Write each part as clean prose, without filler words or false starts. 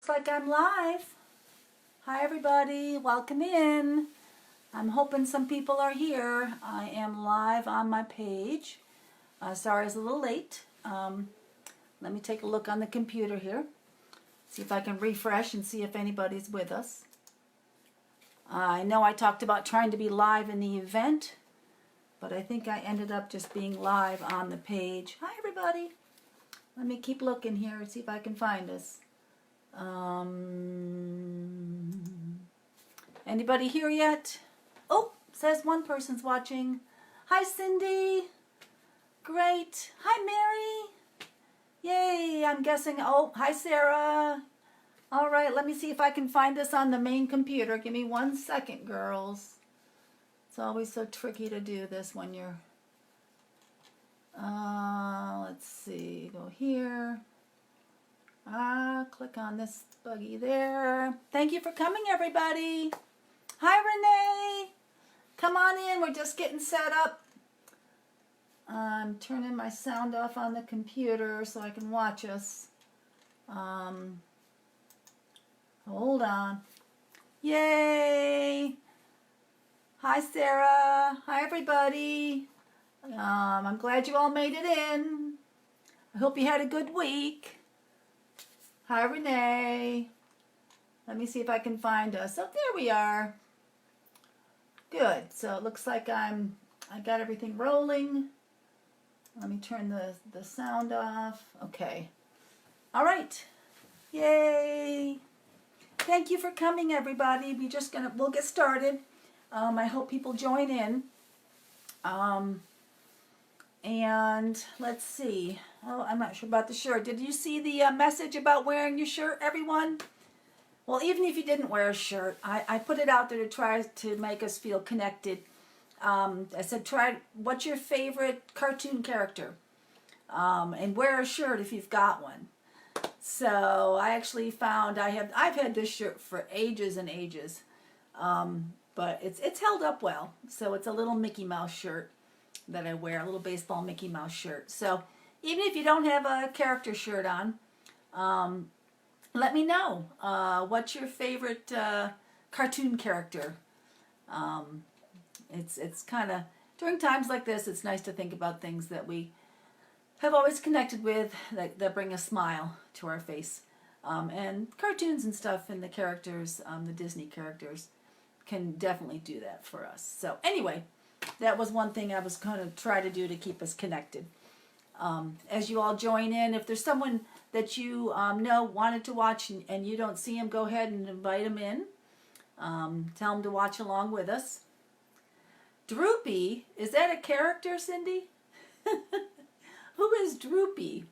Like I'm live. Hi everybody, welcome in. I'm hoping some people are here. I am live on my page. Sorry it's a little late. Let me take a look on the computer here. See if I can refresh and see if anybody's with us. I know I talked about trying to be live in the event, but I think I ended up just being live on the page. Hi everybody. Let me keep looking here and see if I can find us. Anybody here yet? Oh, says one person's watching. Hi Cindy. Great. Hi Mary. Yay, I'm guessing. Oh, hi Sarah. All right, let me see if I can find us on the main computer. Give me 1 second, girls. It's always so tricky to do this when you're let's see, go here. Click on this buggy there. Thank you for coming, everybody. Hi, Renee. Come on in. We're just getting set up. I'm turning my sound off on the computer so I can watch us. Hold on. Yay. Hi, Sarah. Hi, everybody. I'm glad you all made it in. I hope you had a good week. Hi, Renee. Let me see if I can find us. Oh, there we are. Good. So it looks like I got everything rolling. Let me turn the sound off. Okay. All right. Yay. Thank you for coming, everybody. We'll get started. I hope people join in. And let's see. Oh, I'm not sure about the shirt. Did you see the message about wearing your shirt, everyone? Well, even if you didn't wear a shirt, I put it out there to try to make us feel connected. I said, what's your favorite cartoon character? And wear a shirt if you've got one. So I actually found I've had this shirt for ages and ages, but it's held up well. So it's a little Mickey Mouse shirt that I wear, a little baseball Mickey Mouse shirt. So even if you don't have a character shirt on, let me know what's your favorite cartoon character. It's kind of, during times like this, it's nice to think about things that we have always connected with that bring a smile to our face. And cartoons and stuff and the characters, the Disney characters, can definitely do that for us. So anyway, that was one thing I was going to try to do to keep us connected. As you all join in, if there's someone that you know wanted to watch and you don't see them, go ahead and invite them in. Tell them to watch along with us. Droopy, is that a character, Cindy? Who is Droopy?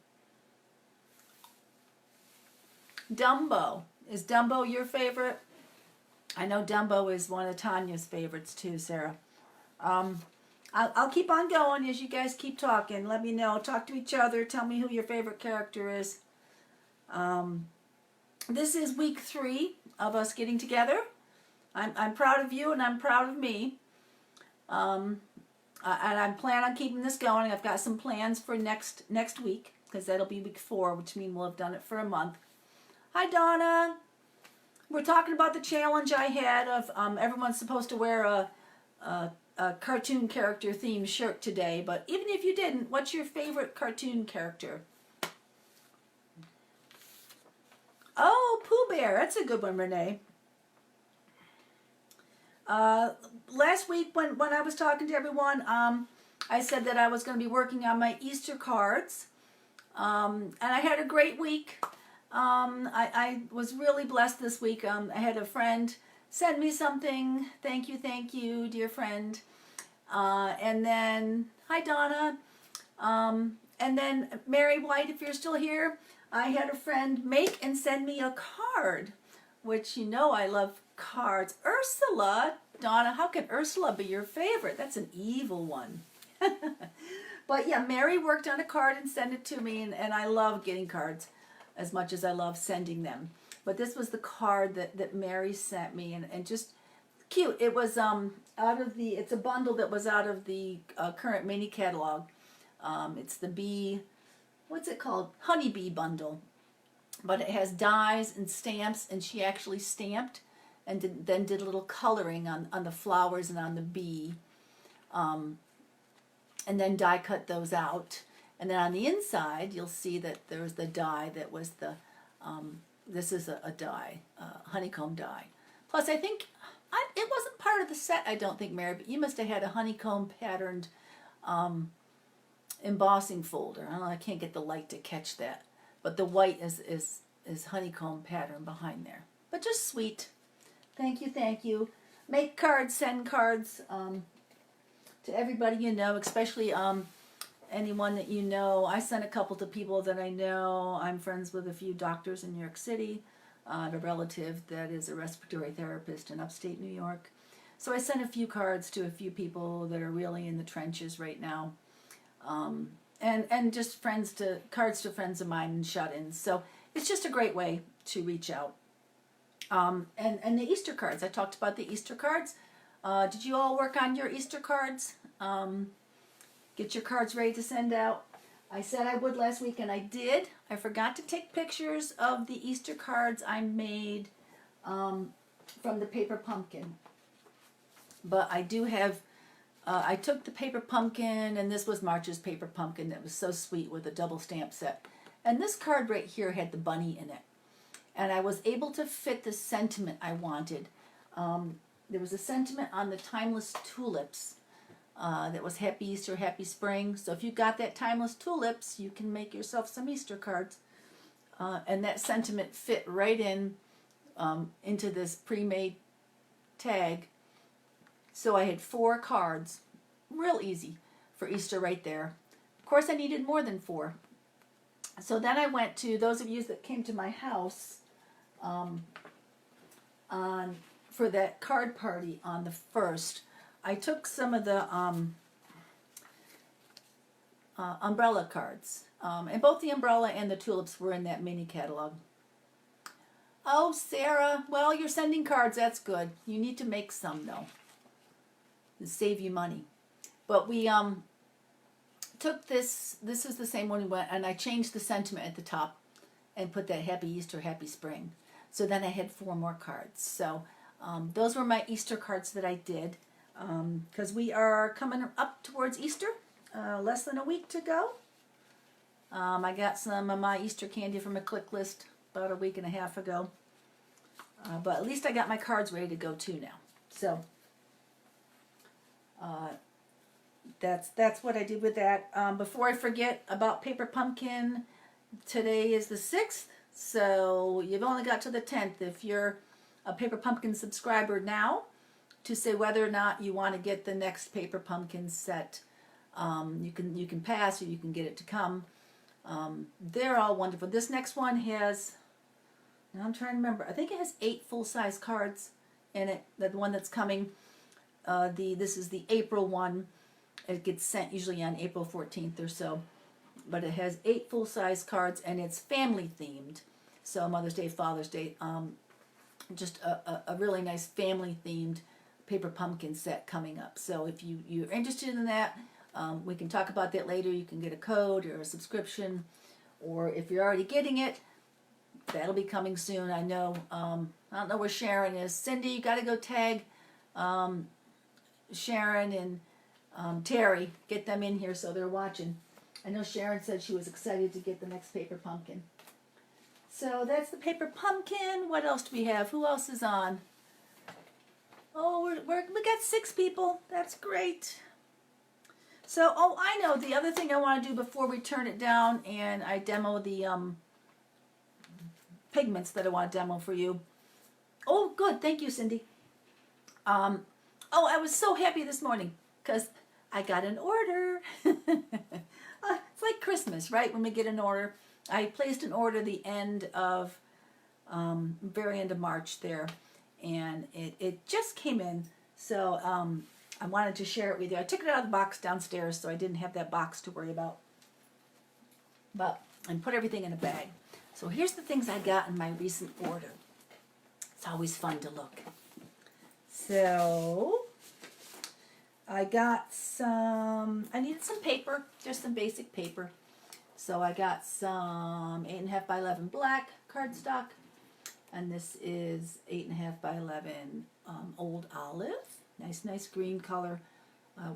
Dumbo. Is Dumbo your favorite? I know Dumbo is one of Tanya's favorites too, Sarah. I'll keep on going as you guys keep talking. Let me know. Talk to each other. Tell me who your favorite character is. This is week 3 of us getting together. I'm proud of you and I'm proud of me. And I plan on keeping this going. I've got some plans for next week because that'll be week 4, which means we'll have done it for a month. Hi, Donna. We're talking about the challenge I had of everyone's supposed to wear a cartoon character themed shirt today, but even if you didn't, what's your favorite cartoon character? Oh, Pooh Bear, that's a good one, Renee. Last week when I was talking to everyone, I said that I was going to be working on my Easter cards, and I had a great week. I was really blessed this week. I had a friend send me something. Thank you, dear friend. And then, hi Donna. And then Mary White, if you're still here, I had a friend make and send me a card, which you know I love cards. Ursula, Donna, how can Ursula be your favorite? That's an evil one. But yeah, Mary worked on a card and sent it to me, and I love getting cards as much as I love sending them. But this was the card that Mary sent me, and just cute. It was it's a bundle that was out of the current mini catalog. It's the bee, what's it called? Honeybee bundle. but it has dies and stamps, and she actually stamped and then did a little coloring on the flowers and on the bee, and then die cut those out. And then on the inside, you'll see that there's the die that was the, this is a die, honeycomb die. Plus, I think, it wasn't part of the set, I don't think, Mary, but you must have had a honeycomb patterned embossing folder. I don't know, I can't get the light to catch that. But the white is honeycomb pattern behind there. But just sweet. Thank you, thank you. Make cards, send cards to everybody you know, especially anyone that you know. I sent a couple to people that I know. I'm friends with a few doctors in New York City. A relative that is a respiratory therapist in upstate New York. So I sent a few cards to a few people that are really in the trenches right now. And just cards to friends of mine and shut-ins. So it's just a great way to reach out. And the Easter cards. I talked about the Easter cards. Did you all work on your Easter cards? Get your cards ready to send out. I said I would last week, and I did. I forgot to take pictures of the Easter cards I made from the paper pumpkin. But I do have, I took the paper pumpkin, and this was March's paper pumpkin that was so sweet with a double stamp set. And this card right here had the bunny in it. And I was able to fit the sentiment I wanted. There was a sentiment on the timeless tulips. That was Happy Easter, Happy Spring. So if you got that timeless tulips, you can make yourself some Easter cards. And that sentiment fit right in into this pre-made tag. So I had 4 cards, real easy for Easter right there. Of course, I needed more than 4. So then I went to those of you that came to my house for that card party on the 1st. I took some of the umbrella cards, and both the umbrella and the tulips were in that mini catalog. Oh, Sarah, well, you're sending cards, that's good. You need to make some, though, to save you money. But we took this is the same one we went, and I changed the sentiment at the top and put that Happy Easter, Happy Spring. So then I had 4 more cards. So those were my Easter cards that I did. Because we are coming up towards Easter, less than a week to go. I got some of my Easter candy from a click list about a week and a half ago. But at least I got my cards ready to go too now. So that's what I did with that. Before I forget about Paper Pumpkin, today is the 6th, so you've only got to the 10th if you're a Paper Pumpkin subscriber now, to say whether or not you want to get the next Paper Pumpkin set. You can pass, or you can get it to come. They're all wonderful. This next one has, now I'm trying to remember, I think it has 8 full-size cards in it. The one that's coming, this is the April one. It gets sent usually on April 14th or so. But it has 8 full-size cards, and it's family-themed. So Mother's Day, Father's Day, just a really nice family-themed Paper Pumpkin set coming up. So if you're interested in that, we can talk about that later. You can get a code or a subscription, or if you're already getting it, that'll be coming soon. I know, I don't know where Sharon is. Cindy, you got to go tag Sharon and Terry. Get them in here so they're watching. I know Sharon said she was excited to get the next Paper Pumpkin. So that's the Paper Pumpkin. What else do we have? Who else is on? Oh, we got 6 people. That's great. So, oh, I know. The other thing I want to do before we turn it down and I demo the pigments that I want to demo for you. Oh, good. Thank you, Cindy. Oh, I was so happy this morning because I got an order. It's like Christmas, right? When we get an order. I placed an order the very end of March there. And it just came in, so I wanted to share it with you. I took it out of the box downstairs, so I didn't have that box to worry about. And put everything in a bag. So here's the things I got in my recent order. It's always fun to look. So I got I needed some paper, just some basic paper. So I got some 8.5 by 11 black, cardstock. And this is 8.5 by 11 Old Olive. Nice green color.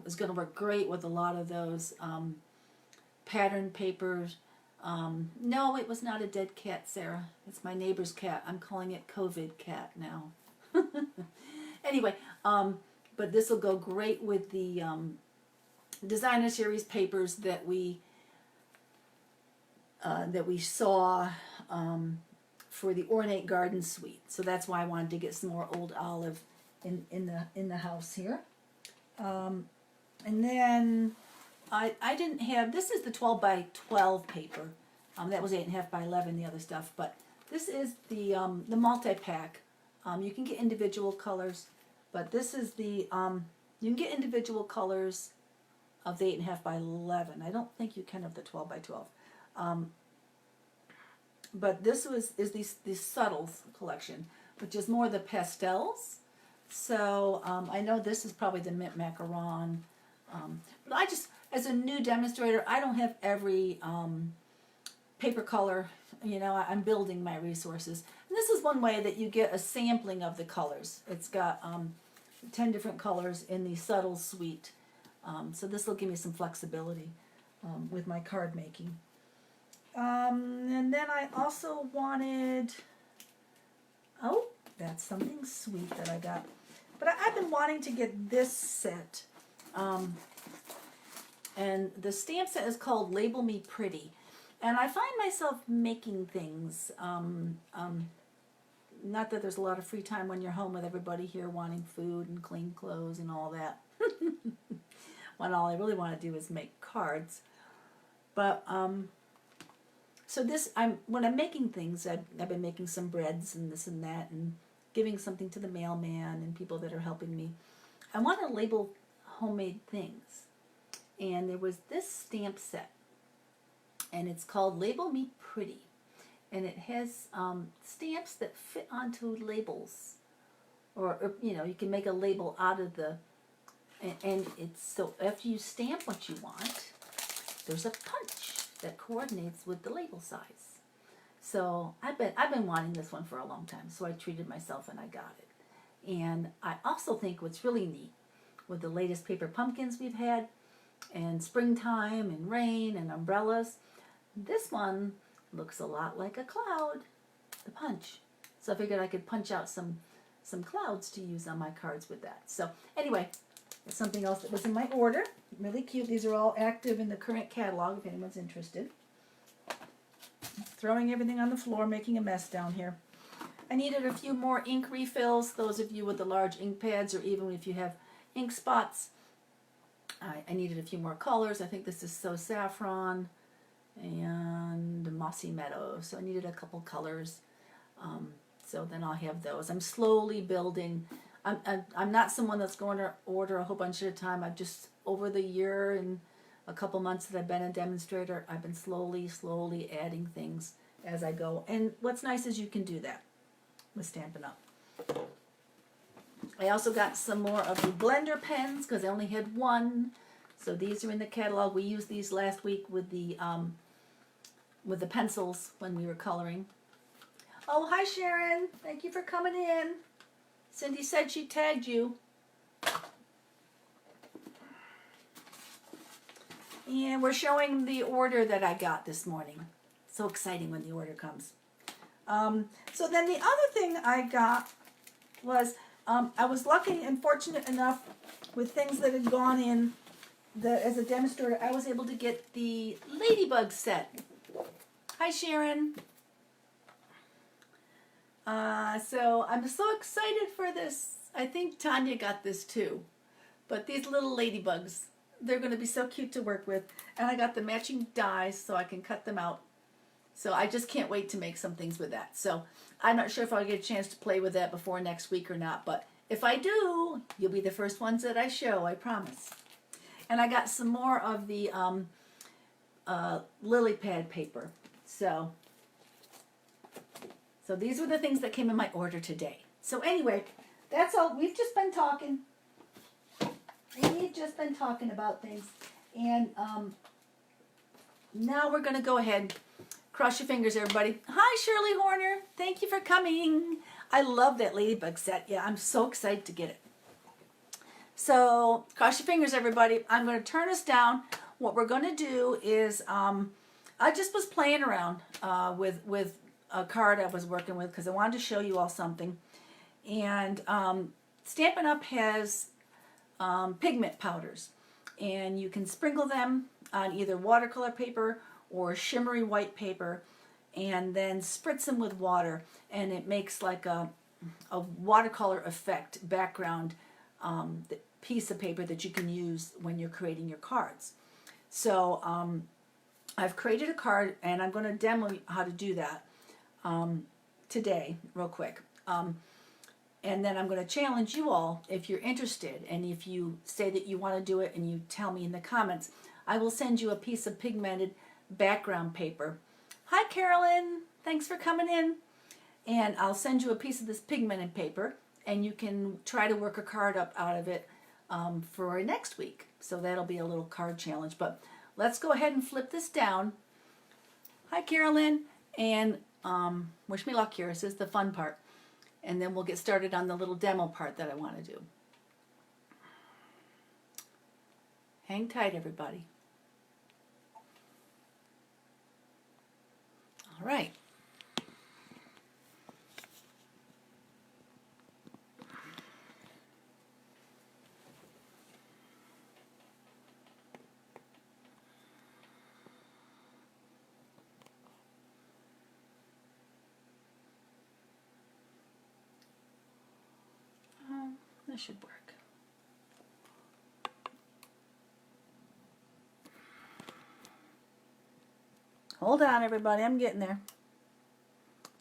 It's going to work great with a lot of those pattern papers. No, it was not a dead cat, Sarah. It's my neighbor's cat. I'm calling it COVID cat now. Anyway, but this will go great with the designer series papers that we saw for the Ornate Garden Suite. So that's why I wanted to get some more Old Olive in the house here. And then I didn't have, this is the 12 by 12 paper. That was 8.5 by 11, the other stuff. But this is the multi-pack. You can get individual colors, but this is the, you can get individual colors of the 8.5 by 11. I don't think you can of the 12 by 12. But this is these subtles collection, which is more the pastels. So I know this is probably the mint macaron. But I just, as a new demonstrator, I don't have every paper color. You know, I'm building my resources. And this is one way that you get a sampling of the colors. It's got 10 different colors in the subtle suite. So this will give me some flexibility with my card making. And then I also wanted, oh, that's something sweet that I got. But I've been wanting to get this set. And the stamp set is called Label Me Pretty. And I find myself making things. Not that there's a lot of free time when you're home with everybody here wanting food and clean clothes and all that. When all I really want to do is make cards. But, so this, when I'm making things, I've been making some breads and this and that and giving something to the mailman and people that are helping me. I want to label homemade things. And there was this stamp set. And it's called Label Me Pretty. And it has stamps that fit onto labels. Or, you know, you can make a label out of the, and it's, so after you stamp what you want, there's a punch that coordinates with the label size. So I've been wanting this one for a long time, so I treated myself and I got it. And I also think what's really neat with the latest paper pumpkins we've had, and springtime and rain and umbrellas, this one looks a lot like a cloud, the punch. So I figured I could punch out some clouds to use on my cards with that. So anyway, that's something else that was in my order. Really cute. These are all active in the current catalog if anyone's interested. Throwing everything on the floor, making a mess down here. I needed a few more ink refills. Those of you with the large ink pads, or even if you have ink spots, I needed a few more colors. I think this is So Saffron and Mossy Meadow. So I needed a couple colors. So then I'll have those. I'm slowly building. I'm not someone that's going to order a whole bunch at a time. I've just, over the year and a couple months that I've been a demonstrator, I've been slowly adding things as I go. And what's nice is you can do that with Stampin' Up. I also got some more of the blender pens because I only had one. So these are in the catalog. We used these last week with the pencils when we were coloring. Oh, hi Sharon. Thank you for coming in. Cindy said she tagged you. And we're showing the order that I got this morning. So exciting when the order comes. So then the other thing I got was, I was lucky and fortunate enough with things that had gone in that as a demonstrator, I was able to get the Ladybug set. Hi Sharon. So I'm so excited for this. I think Tanya got this too. But these little ladybugs, they're going to be so cute to work with. And I got the matching dies so I can cut them out. So I just can't wait to make some things with that. So I'm not sure if I'll get a chance to play with that before next week or not. But if I do, you'll be the first ones that I show, I promise. And I got some more of the lily pad paper. So these were the things that came in my order today. So anyway, that's all. We've just been talking. We've just been talking about things. And now we're going to go ahead, Cross your fingers, everybody. Hi, Shirley Horner. Thank you for coming. I love that ladybug set. Yeah, I'm so excited to get it. So cross your fingers, everybody. I'm going to turn us down. What we're going to do is, I just was playing around with a card I was working with because I wanted to show you all something. And Stampin' Up! Has pigment powders. And you can sprinkle them on either watercolor paper or shimmery white paper and then spritz them with water. And it makes like a watercolor effect background piece of paper that you can use when you're creating your cards. So I've created a card and I'm going to demo how to do that today real quick. And then I'm going to challenge you all if you're interested, and if you say that you want to do it and you tell me in the comments, I will send you a piece of pigmented background paper. Hi Carolyn, thanks for coming in. And I'll send you a piece of this pigmented paper and you can try to work a card up out of it for next week. So that'll be a little card challenge. But let's go ahead and flip this down. Hi Carolyn, and wish me luck here. This is the fun part. And then we'll get started on the little demo part that I want to do. Hang tight, everybody. All right. This should work. Hold on, everybody. I'm getting there.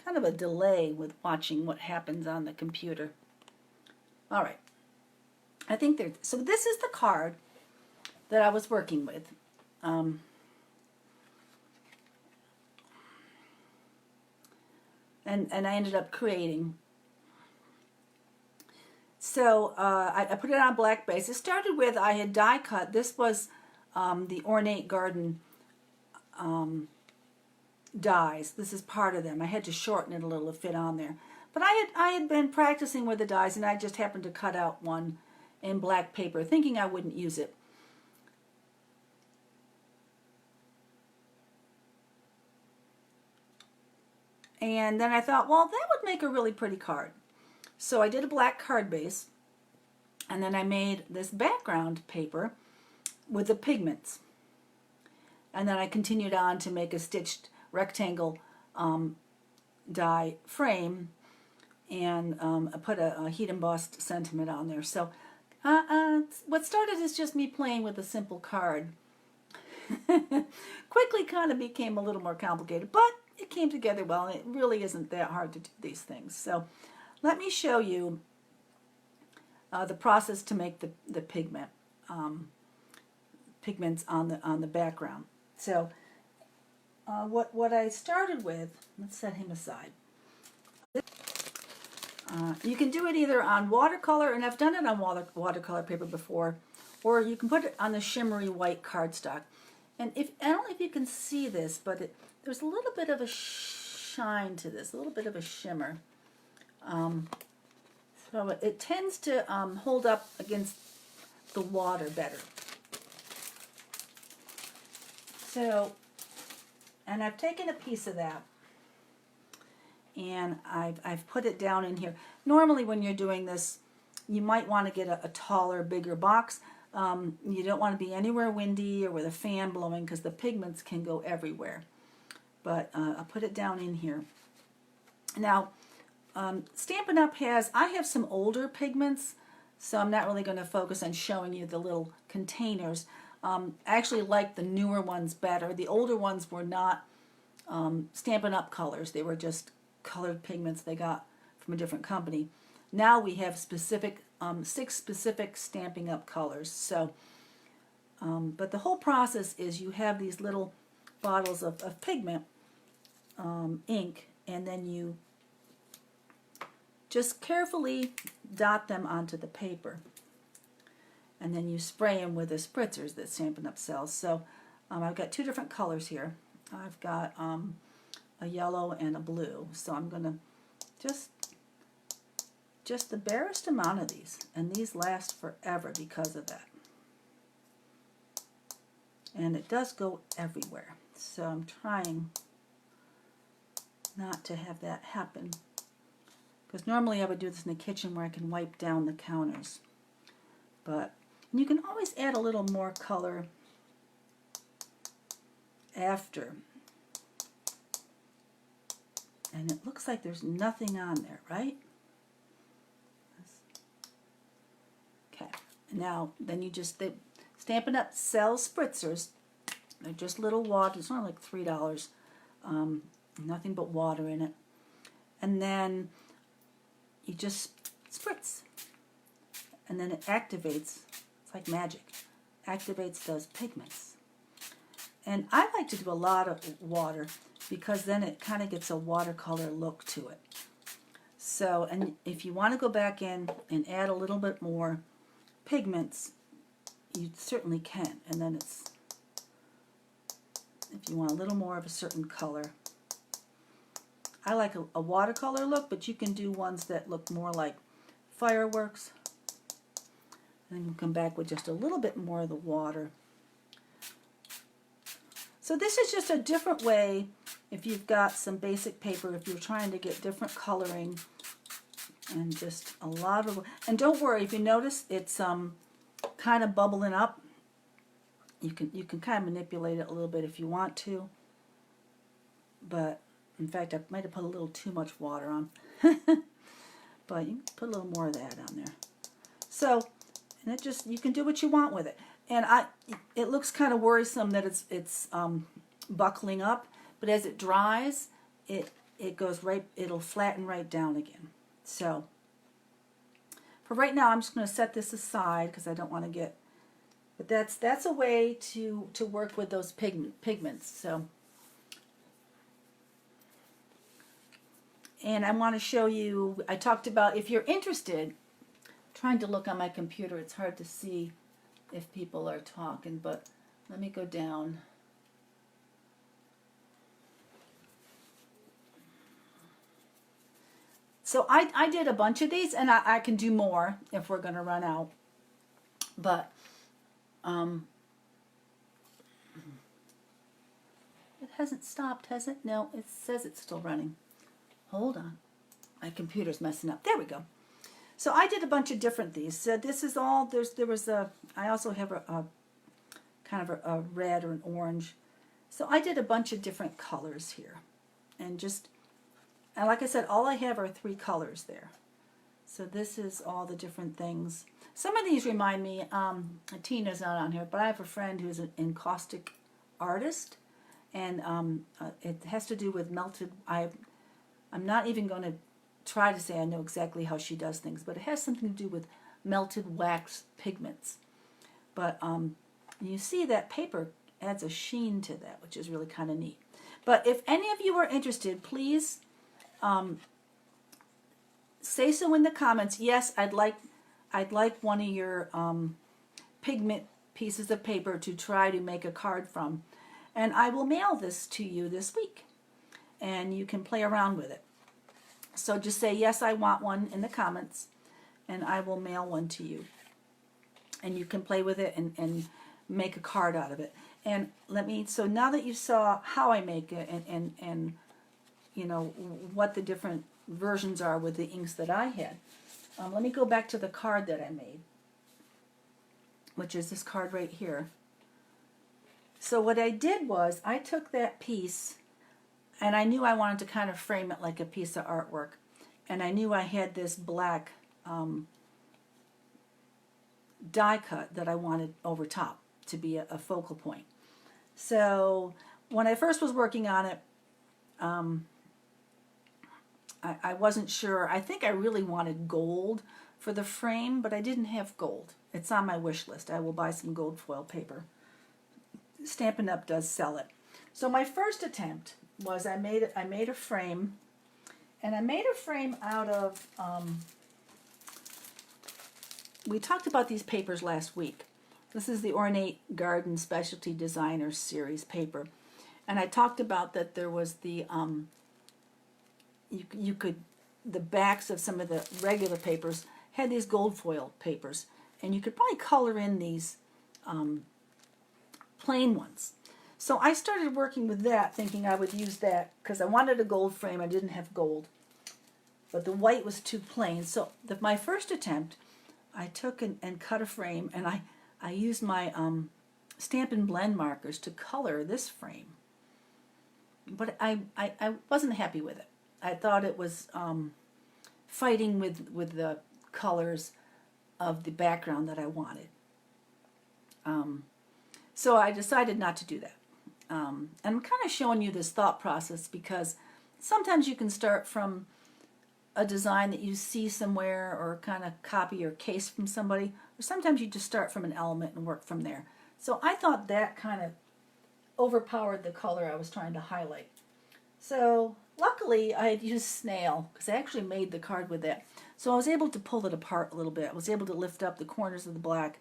Kind of a delay with watching what happens on the computer. All right. I think there. So this is the card that I was working with. And I ended up creating. So I put it on a black base. It started with, I had die cut. This was the Ornate Garden dies. This is part of them. I had to shorten it a little to fit on there. But I had been practicing with the dies, and I just happened to cut out one in black paper, thinking I wouldn't use it. And then I thought, well, that would make a really pretty card. So I did a black card base, and then I made this background paper with the pigments. And then I continued on to make a stitched rectangle die frame, and I put a heat embossed sentiment on there. So what started as just me playing with a simple card quickly kind of became a little more complicated, but it came together well, and it really isn't that hard to do these things. So let me show you the process to make the pigments on the background. So what I started with, let's set him aside. You can do it either on watercolor, and I've done it on watercolor paper before, or you can put it on the shimmery white cardstock. And I don't know if you can see this, but there's a little bit of a shine to this, a little bit of a shimmer. So it tends to hold up against the water better. So, and I've taken a piece of that and I've put it down in here. Normally when you're doing this, you might want to get a taller, bigger box. You don't want to be anywhere windy or with a fan blowing because the pigments can go everywhere. But I'll put it down in here. Now, Stampin' Up! I have some older pigments, so I'm not really going to focus on showing you the little containers. I actually like the newer ones better. The older ones were not Stampin' Up! Colors. They were just colored pigments they got from a different company. Now we have specific 6 specific Stampin' Up! Colors. So, but the whole process is you have these little bottles of pigment, ink, and then you just carefully dot them onto the paper. And then you spray them with the Spritzers that Stampin' Up! Sells. So I've got 2 different colors here. I've got a yellow, and a blue. So I'm going to just the barest amount of these, and these last forever because of that. And it does go everywhere. So I'm trying not to have that happen. Because normally I would do this in the kitchen where I can wipe down the counters. But you can always add a little more color after. And it looks like there's nothing on there, right? Okay. Now, then you just, Stampin' Up! Sells Spritzers. They're just little water. It's only like $3. Nothing but water in it. And then you just spritz. And then it activates. It's like magic. Activates those pigments. And I like to do a lot of water because then it kind of gets a watercolor look to it. So, and if you want to go back in and add a little bit more pigments, you certainly can. And then it's, if you want a little more of a certain color. I like a watercolor look, but you can do ones that look more like fireworks. And then you come back with just a little bit more of the water. So this is just a different way if you've got some basic paper, if you're trying to get different coloring and just a lot of, and don't worry, if you notice it's kind of bubbling up, you can kind of manipulate it a little bit if you want to. But in fact, I might have put a little too much water on. But you can put a little more of that on there. So, and it just, you can do what you want with it. And it looks kind of worrisome that it's buckling up, but as it dries, it goes right, it'll flatten right down again. So, for right now, I'm just going to set this aside because I don't want to get, but that's a way to work with those pigments. So, and I want to show you, I talked about, if you're interested, trying to look on my computer, it's hard to see if people are talking, but let me go down. So I did a bunch of these, and I can do more if we're going to run out. But it hasn't stopped, has it? No, it says it's still running. Hold on. My computer's messing up. There we go. So I did a bunch of different these. So this is all, I also have a kind of a red or an orange. So I did a bunch of different colors here. And like I said, all I have are 3 colors there. So this is all the different things. Some of these remind me, Tina's not on here, but I have a friend who's an encaustic artist. And it has to do with melted, I'm not even going to try to say I know exactly how she does things, but it has something to do with melted wax pigments. But you see that paper adds a sheen to that, which is really kind of neat. But if any of you are interested, please say so in the comments. Yes, I'd like one of your pigment pieces of paper to try to make a card from, and I will mail this to you this week, and you can play around with it. So just say, yes, I want one in the comments, and I will mail one to you. And you can play with it and make a card out of it. And so now that you saw how I make it and you know, what the different versions are with the inks that I had, let me go back to the card that I made, which is this card right here. So what I did was I took that piece, and I knew I wanted to kind of frame it like a piece of artwork. And I knew I had this black die cut that I wanted over top to be a focal point. So when I first was working on it, I wasn't sure. I think I really wanted gold for the frame, but I didn't have gold. It's on my wish list. I will buy some gold foil paper. Stampin' Up! Does sell it. So my first attempt was I made a frame, and I made a frame out of, we talked about these papers last week. This is the Ornate Garden Specialty Designers Series paper. And I talked about that there was the, you could, the backs of some of the regular papers had these gold foil papers. And you could probably color in these plain ones. So I started working with that, thinking I would use that because I wanted a gold frame. I didn't have gold, but the white was too plain. So my first attempt, I took and cut a frame, and I used my stamp and blend markers to color this frame. But I wasn't happy with it. I thought it was fighting with the colors of the background that I wanted. So I decided not to do that. And I'm kind of showing you this thought process because sometimes you can start from a design that you see somewhere or kind of copy or case from somebody, or sometimes you just start from an element and work from there. So I thought that kind of overpowered the color I was trying to highlight. So luckily I had used snail because I actually made the card with that. So I was able to pull it apart a little bit. I was able to lift up the corners of the black.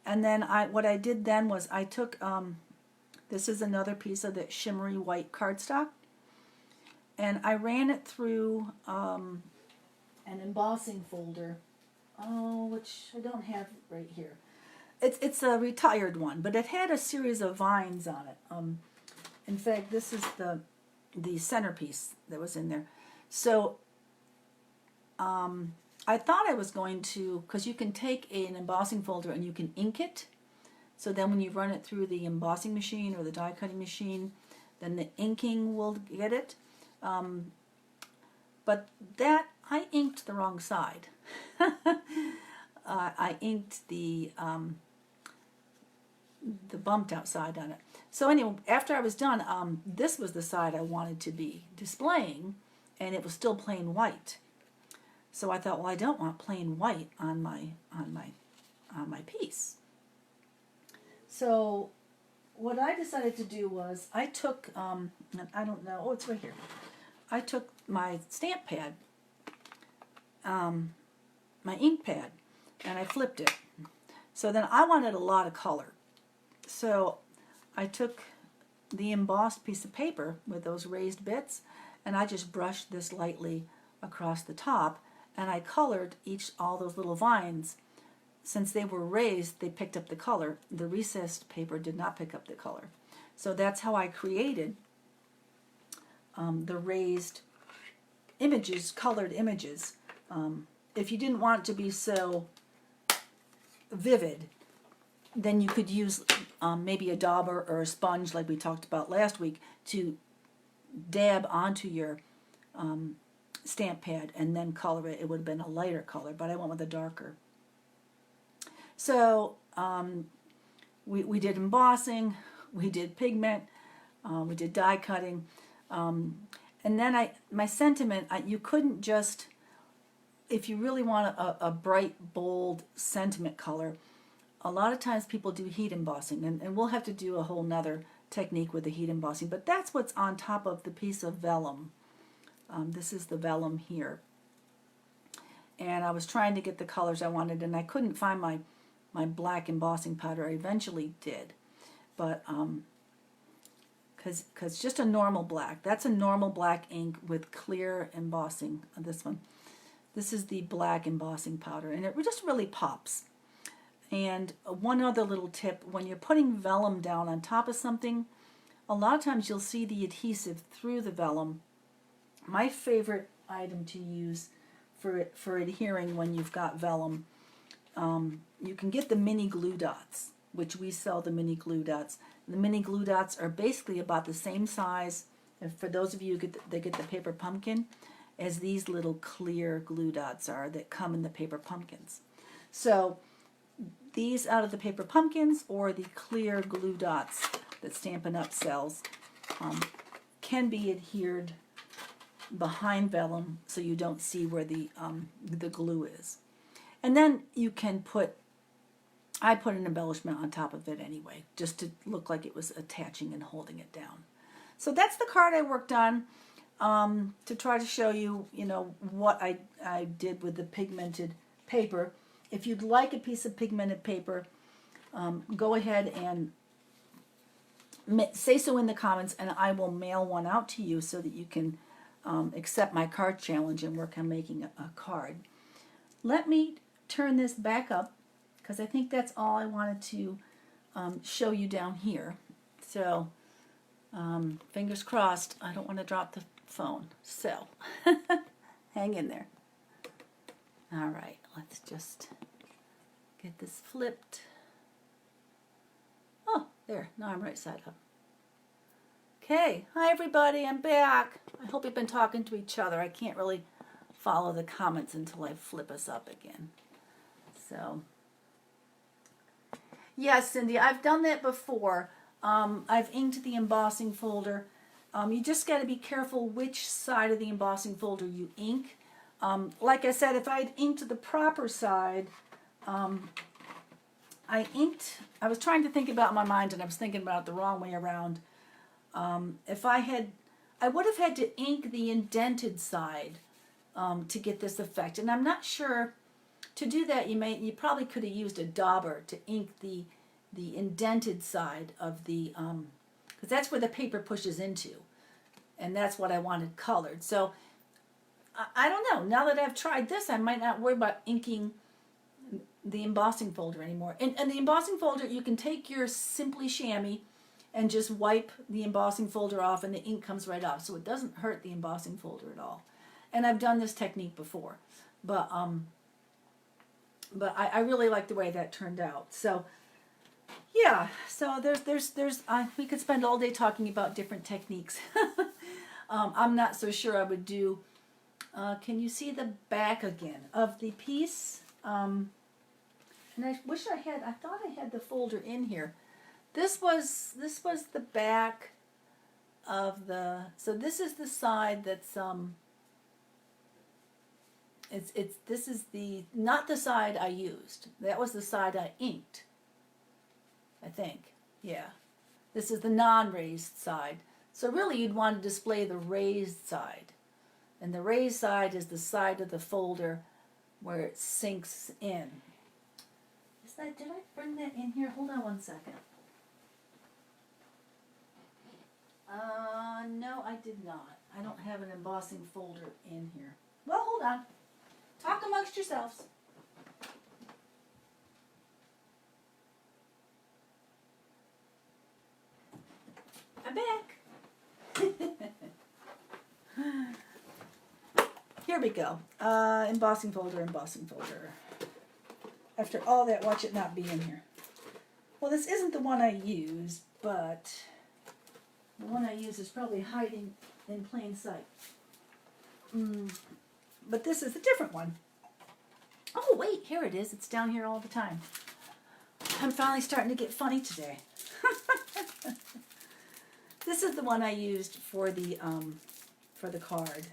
And then what I did then was I took, this is another piece of that shimmery white cardstock, and I ran it through an embossing folder, which I don't have right here. It's a retired one, but it had a series of vines on it. In fact, this is the centerpiece that was in there. So I thought I was going to, because you can take an embossing folder and you can ink it. So then when you run it through the embossing machine or the die cutting machine, then the inking will get it. But that, I inked the wrong side. I inked the bumped out side on it. So anyway, after I was done, this was the side I wanted to be displaying, and it was still plain white. So I thought, well, I don't want plain white on my piece. So what I decided to do was I took, I don't know, oh, it's right here. I took my stamp pad, my ink pad, and I flipped it. So then I wanted a lot of color. So I took the embossed piece of paper with those raised bits, and I just brushed this lightly across the top, and I colored all those little vines. Since they were raised, they picked up the color. The recessed paper did not pick up the color. So that's how I created the raised images, colored images. If you didn't want it to be so vivid, then you could use maybe a dauber or a sponge like we talked about last week to dab onto your stamp pad and then color it. It would have been a lighter color, but I went with a darker. So we did embossing, we did pigment, we did die cutting, and then my sentiment, you couldn't just, if you really want a bright, bold sentiment color, a lot of times people do heat embossing, and we'll have to do a whole nother technique with the heat embossing, but that's what's on top of the piece of vellum. This is the vellum here. And I was trying to get the colors I wanted, and I couldn't find my black embossing powder. I eventually did, but because just a normal black, that's a normal black ink with clear embossing. This is the black embossing powder, and it just really pops. And one other little tip, when you're putting vellum down on top of something, a lot of times you'll see the adhesive through the vellum. My favorite item to use for adhering when you've got vellum, you can get the mini glue dots, which we sell the mini glue dots. The mini glue dots are basically about the same size, and for those of you that get the paper pumpkin, as these little clear glue dots are that come in the paper pumpkins. So these out of the paper pumpkins or the clear glue dots that Stampin' Up! Sells can be adhered behind vellum so you don't see where the glue is. And then you can I put an embellishment on top of it anyway, just to look like it was attaching and holding it down. So that's the card I worked on to try to show you, what I did with the pigmented paper. If you'd like a piece of pigmented paper, go ahead and say so in the comments, and I will mail one out to you so that you can accept my card challenge and work on making a card. Let me turn this back up because I think that's all I wanted to show you down here. So fingers crossed, I don't want to drop the phone. So hang in there. All right, let's just get this flipped. Oh, there, now I'm right side up. Okay, hi everybody, I'm back. I hope you've been talking to each other. I can't really follow the comments until I flip us up again. So, yes, Cindy, I've done that before. I've inked the embossing folder. You just got to be careful which side of the embossing folder you ink. Like I said, if I had inked the proper side, I was trying to think about my mind, and I was thinking about it the wrong way around. I would have had to ink the indented side to get this effect, and I'm not sure. To do that, you probably could have used a dauber to ink the indented side of the, because that's where the paper pushes into, and that's what I wanted colored. So I don't know. Now that I've tried this, I might not worry about inking the embossing folder anymore. And the embossing folder, you can take your Simply Chamois and just wipe the embossing folder off, and the ink comes right off, so it doesn't hurt the embossing folder at all. And I've done this technique before, but I really like the way that turned out. So yeah, so we could spend all day talking about different techniques. I'm not so sure I would do. Can you see the back again of the piece? And I wish I thought I had the folder in here. This was the back of the, so this is the side that's this is the, not the side I used. That was the side I inked, I think. Yeah. This is the non-raised side. So really you'd want to display the raised side. And the raised side is the side of the folder where it sinks in. Did I bring that in here? Hold on one second. No, I did not. I don't have an embossing folder in here. Well, hold on. Talk amongst yourselves. I'm back. Here we go. Embossing folder, embossing folder. After all that, watch it not be in here. Well, this isn't the one I used, but the one I used is probably hiding in plain sight. But this is a different one. Oh, wait, here it is. It's down here all the time. I'm finally starting to get funny today. This is the one I used for the card.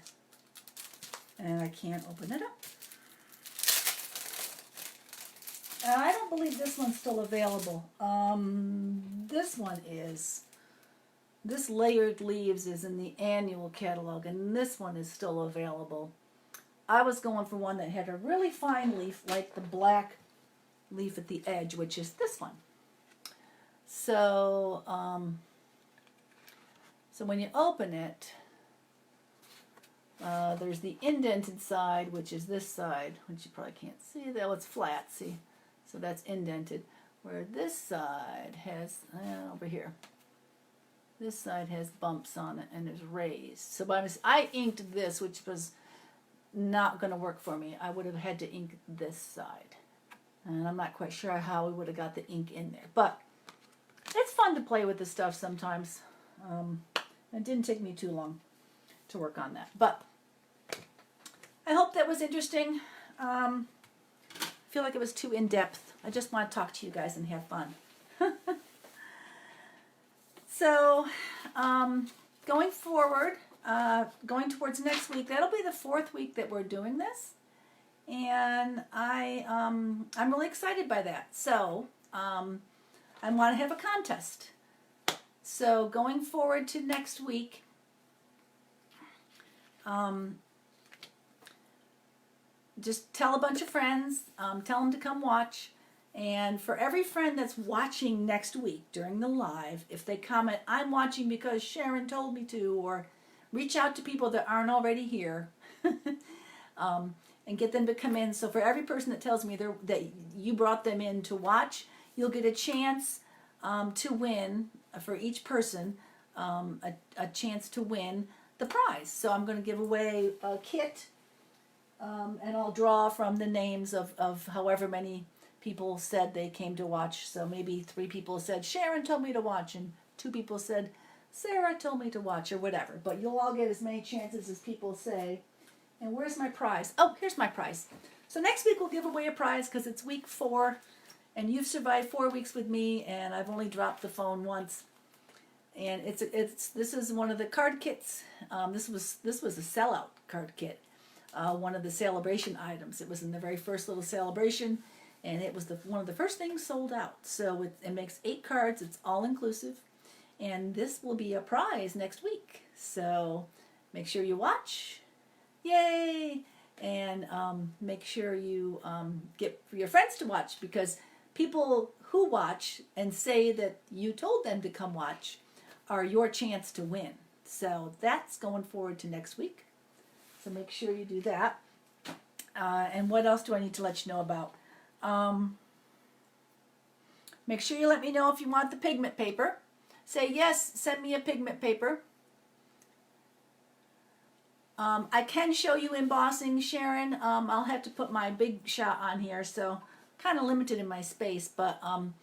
And I can't open it up. I don't believe this one's still available. This one is. This Layered Leaves is in the annual catalog, and this one is still available. I was going for one that had a really fine leaf, like the black leaf at the edge, which is this one. So, so when you open it, there's the indented side, which is this side, which you probably can't see. Though it's flat, see? So that's indented. Where this side has, over here, this side has bumps on it and is raised. So I inked this, which was not going to work for me. I would have had to ink this side. And I'm not quite sure how we would have got the ink in there. But it's fun to play with this stuff sometimes. It didn't take me too long to work on that. But I hope that was interesting. I feel like it was too in-depth. I just want to talk to you guys and have fun. So, going forward, going towards next week, that'll be the 4th week that we're doing this. And I'm really excited by that. So, I want to have a contest. So, going forward to next week, just tell a bunch of friends, tell them to come watch, And for every friend that's watching next week during the live, if they comment, I'm watching because Sharon told me to, or reach out to people that aren't already here and get them to come in. So for every person that tells me that you brought them in to watch, you'll get a chance to win, for each person, a chance to win the prize. So I'm going to give away a kit, and I'll draw from the names of however many people said they came to watch. So maybe 3 people said Sharon told me to watch, and 2 people said Sarah told me to watch, or whatever. But you'll all get as many chances as people say. And where's my prize? Oh, here's my prize. So next week we'll give away a prize because it's week 4, and you've survived 4 weeks with me, and I've only dropped the phone once. And this is one of the card kits. This was a sellout card kit. One of the celebration items. It was in the very first little celebration, and it was one of the first things sold out. So it makes 8 cards. It's all inclusive, and this will be a prize next week. So make sure you watch. Yay! And make sure you get your friends to watch, because people who watch and say that you told them to come watch are your chance to win. So that's going forward to next week. So make sure you do that. And what else do I need to let you know about? Make sure you let me know if you want the pigment paper. Say yes, send me a pigment paper. I can show you embossing, Sharon. I'll have to put my big shot on here, so kind of limited in my space. But I'm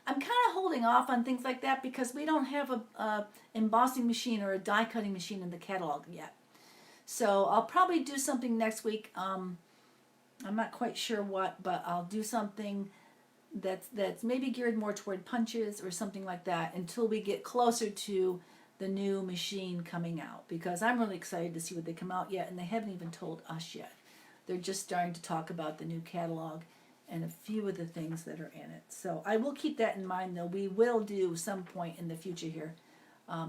kind of holding off on things like that because we don't have a embossing machine or a die cutting machine in the catalog yet. So I'll probably do something next week. I'm not quite sure what, but I'll do something that's maybe geared more toward punches or something like that until we get closer to the new machine coming out, because I'm really excited to see what they come out yet, and they haven't even told us yet. They're just starting to talk about the new catalog and a few of the things that are in it. So I will keep that in mind, though. We will do some point in the future here,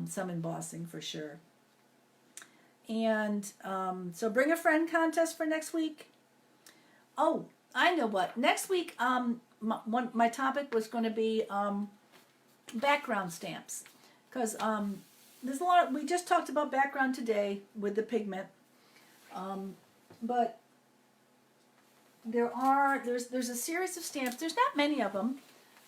some embossing for sure. And so bring a friend contest for next week. Oh, I know what. Next week, my topic was going to be background stamps, because there's a lot. We just talked about background today with the pigment, but there's a series of stamps. There's not many of them.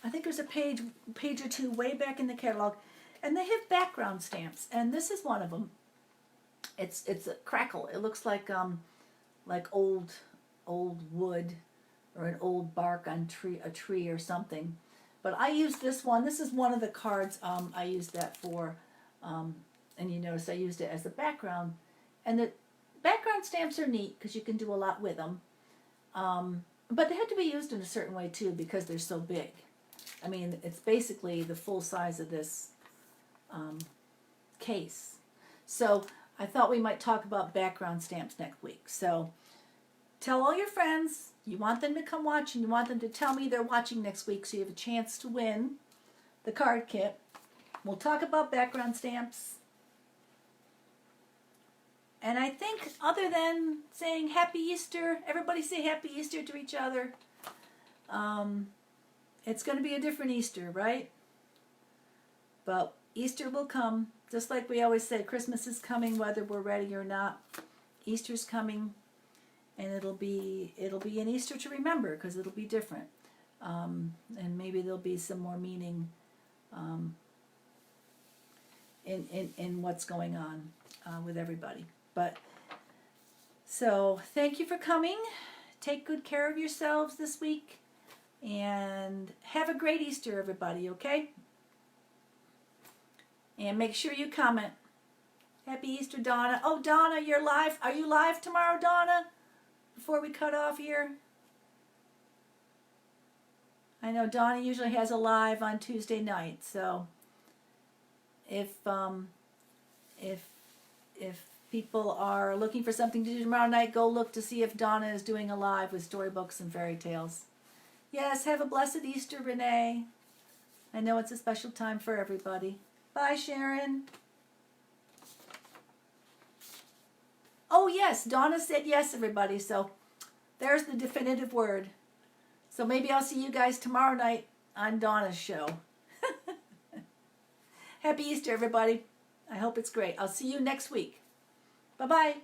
I think there's a page or 2 way back in the catalog, and they have background stamps, and this is one of them. It's a crackle. It looks like old wood or an old bark on a tree or something. But I used this one. This is one of the cards I used that for. And you notice I used it as a background. And the background stamps are neat because you can do a lot with them. But they have to be used in a certain way too, because they're so big. I mean, it's basically the full size of this case. So I thought we might talk about background stamps next week. So tell all your friends you want them to come watch, and you want them to tell me they're watching next week, so you have a chance to win the card kit. We'll talk about background stamps. And I think, other than saying Happy Easter, everybody say Happy Easter to each other. It's going to be a different Easter, right? But Easter will come. Just like we always say, Christmas is coming whether we're ready or not. Easter's coming, and it'll be an Easter to remember, because it'll be different. And maybe there'll be some more meaning in what's going on with everybody. But so thank you for coming. Take good care of yourselves this week, and have a great Easter, everybody, okay? And make sure you comment. Happy Easter, Donna. Oh, Donna, you're live. Are you live tomorrow, Donna? Before we cut off here? I know Donna usually has a live on Tuesday night, so if people are looking for something to do tomorrow night, go look to see if Donna is doing a live with storybooks and fairy tales. Yes, have a blessed Easter, Renee. I know it's a special time for everybody. Bye, Sharon. Oh, yes, Donna said yes, everybody, so there's the definitive word. So maybe I'll see you guys tomorrow night on Donna's show. Happy Easter, everybody. I hope it's great. I'll see you next week. Bye-bye.